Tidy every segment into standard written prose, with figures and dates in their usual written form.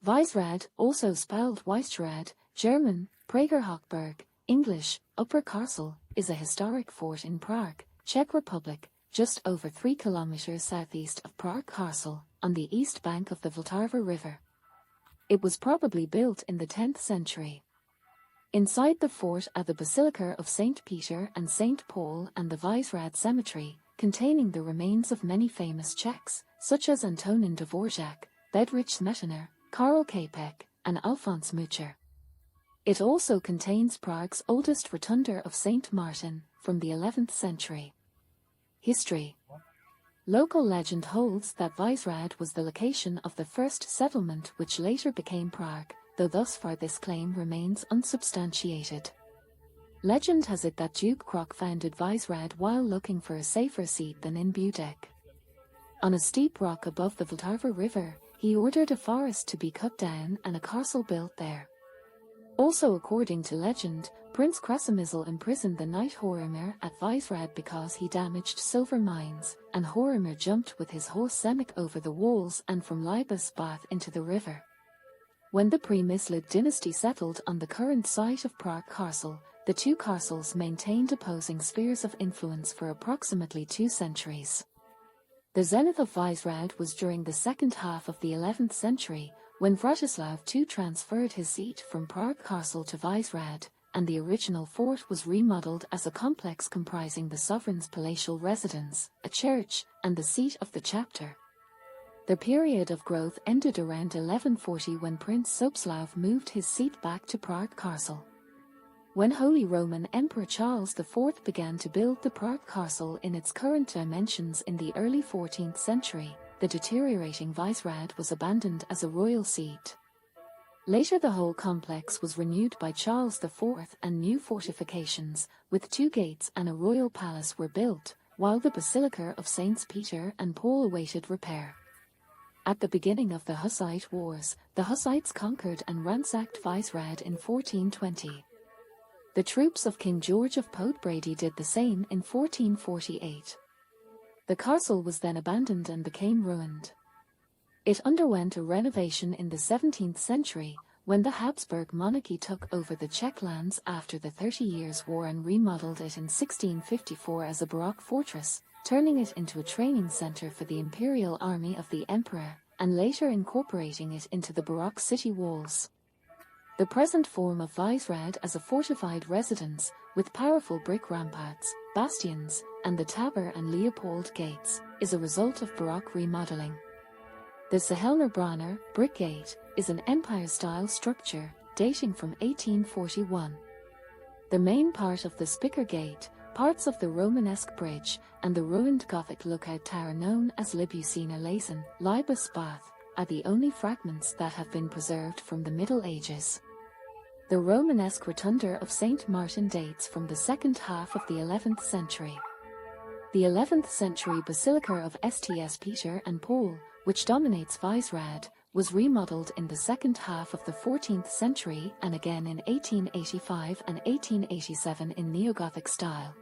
Vysehrad, also spelled Wyschehrad, German, Prager Hochburg, English, Upper Castle, is a historic fort in Prague, Czech Republic, just over 3 kilometers southeast of Prague Castle, on the east bank of the Vltava River. It was probably built in the 10th century. Inside the fort are the Basilica of St. Peter and St. Paul and the Vysehrad Cemetery, containing the remains of many famous Czechs, such as Antonin Dvorak, Bedrich Smetana, Karel Capek, and Alphonse Mucha. It also contains Prague's oldest Rotunda of St. Martin, from the 11th century. History. Local legend holds that Vysehrad was the location of the first settlement which later became Prague, though thus far this claim remains unsubstantiated. Legend has it that Duke Krok founded Vysehrad while looking for a safer seat than in Budek. On a steep rock above the Vltava River, he ordered a forest to be cut down and a castle built there. Also according to legend, Prince Krasimir imprisoned the knight Horemir at Vysehrad because he damaged silver mines, and Horemir jumped with his horse Semek over the walls and from Libas Bath into the river. When the pre-Mislid dynasty settled on the current site of Prague Castle, the two castles maintained opposing spheres of influence for approximately 2 centuries. The zenith of Vysehrad was during the second half of the 11th century, when Vratislav II transferred his seat from Prague Castle to Vysehrad, and the original fort was remodeled as a complex comprising the sovereign's palatial residence, a church, and the seat of the chapter. The period of growth ended around 1140 when Prince Sobslav moved his seat back to Prague Castle. When Holy Roman Emperor Charles IV began to build the Prague Castle in its current dimensions in the early 14th century, the deteriorating Vysehrad was abandoned as a royal seat. Later the whole complex was renewed by Charles IV and new fortifications, with 2 gates and a royal palace were built, while the Basilica of Saints Peter and Paul awaited repair. At the beginning of the Hussite Wars, the Hussites conquered and ransacked Vysehrad in 1420. The troops of King George of Podbrady did the same in 1448. The castle was then abandoned and became ruined. It underwent a renovation in the 17th century, when the Habsburg monarchy took over the Czech lands after the 30 Years' War and remodeled it in 1654 as a Baroque fortress, turning it into a training center for the imperial army of the emperor, and later incorporating it into the Baroque city walls. The present form of Vysehrad as a fortified residence, with powerful brick ramparts, bastions, and the Tabor and Leopold gates, is a result of Baroque remodeling. The Sahelner Bronner brick gate is an empire-style structure, dating from 1841. The main part of the Spiker Gate, parts of the Romanesque bridge, and the ruined Gothic lookout tower known as Libusina Lazen, Libas Bath, are the only fragments that have been preserved from the Middle Ages. The Romanesque Rotunda of St. Martin dates from the second half of the 11th century. The 11th century Basilica of St. Peter and Paul, which dominates Vysehrad, was remodeled in the second half of the 14th century and again in 1885 and 1887 in Neo-Gothic style.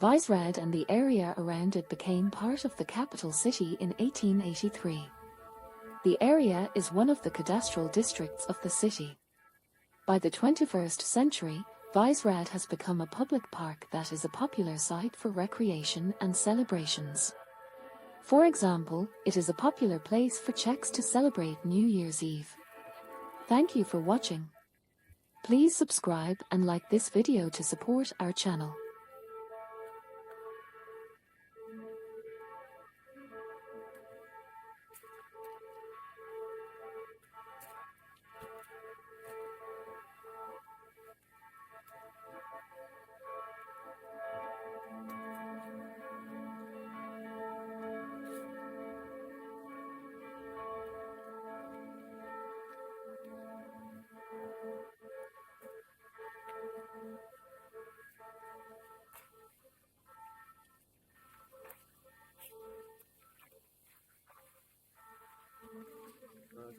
Vysehrad and the area around it became part of the capital city in 1883. The area is one of the cadastral districts of the city. By the 21st century, Vysehrad has become a public park that is a popular site for recreation and celebrations. For example, it is a popular place for Czechs to celebrate New Year's Eve. Thank you for watching. Please subscribe and like this video to support our channel.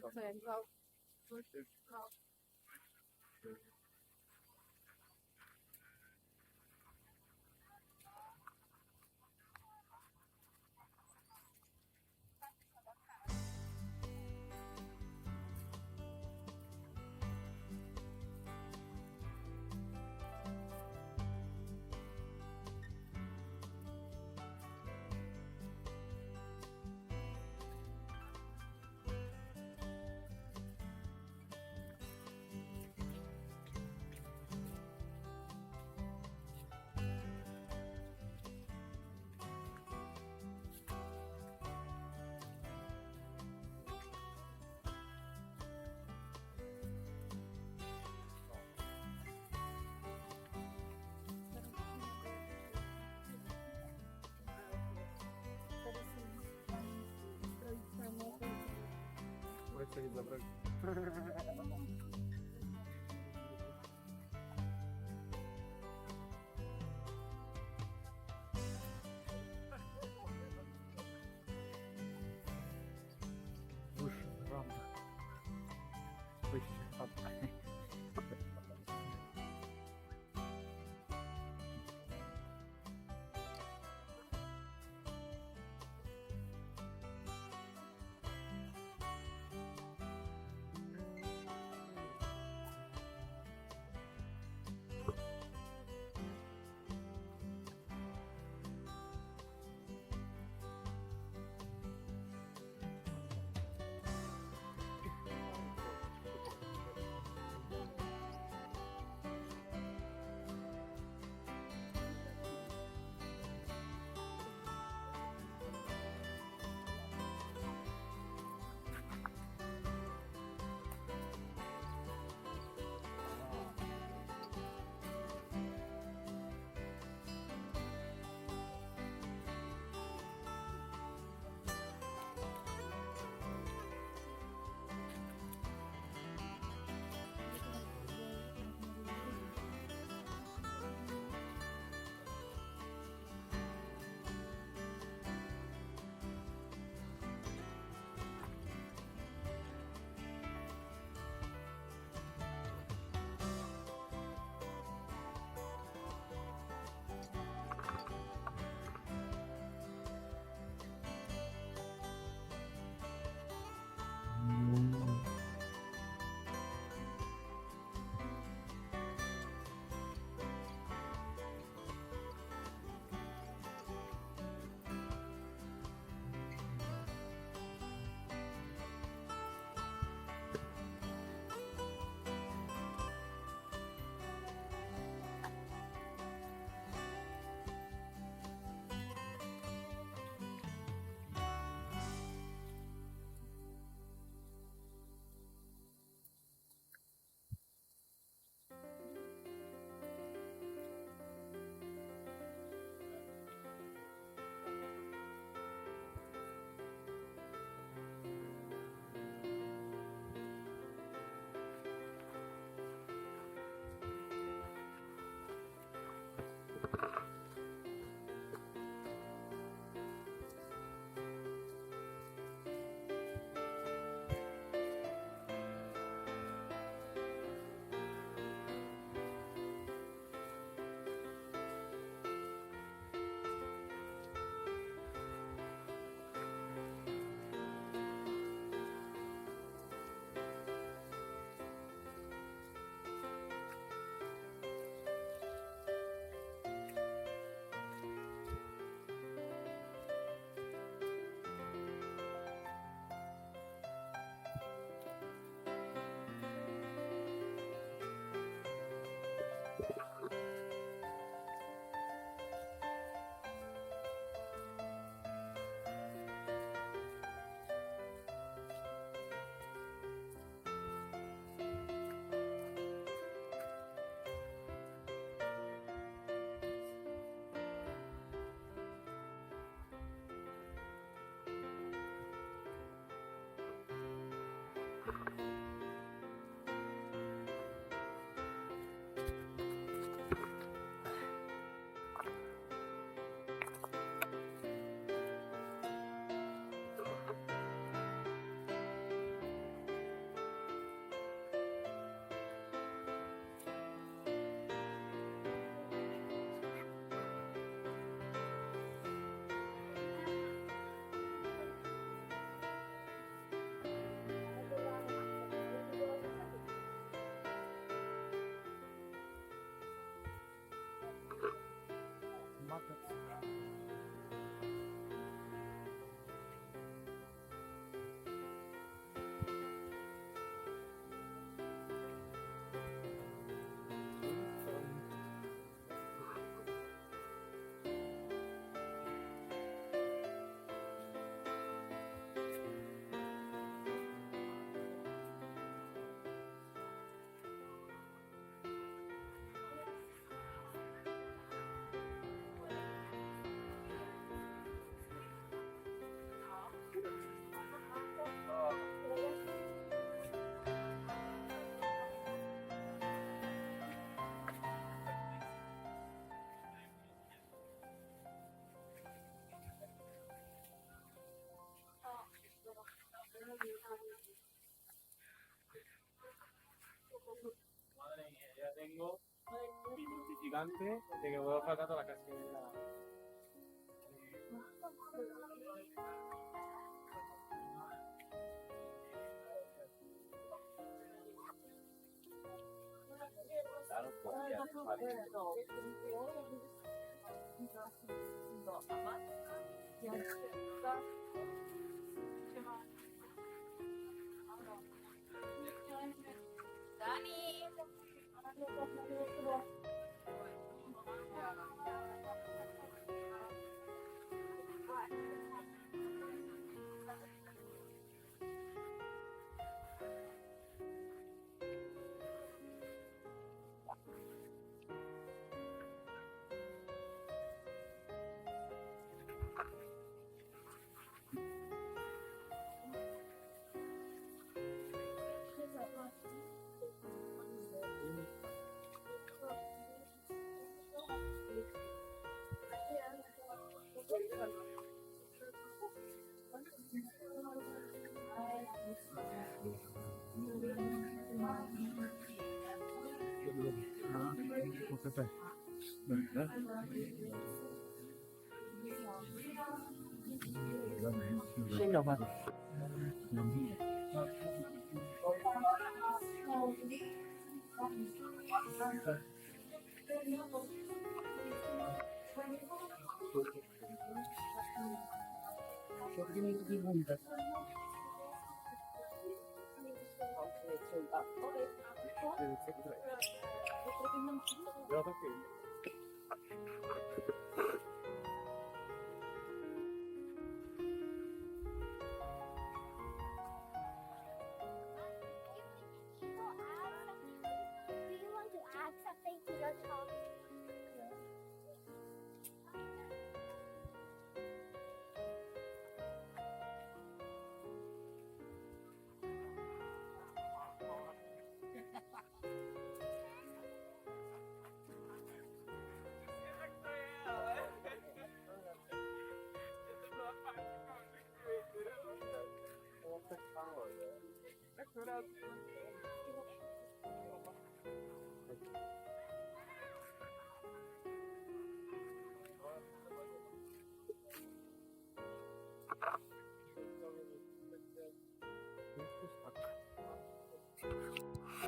Co jak dał? chodit za Prahu. Vyschehrad. Vyschehrad. Ya tengo mi justificante de que puedo faltar toda la canción. Claro, Do you want to add something to your talk?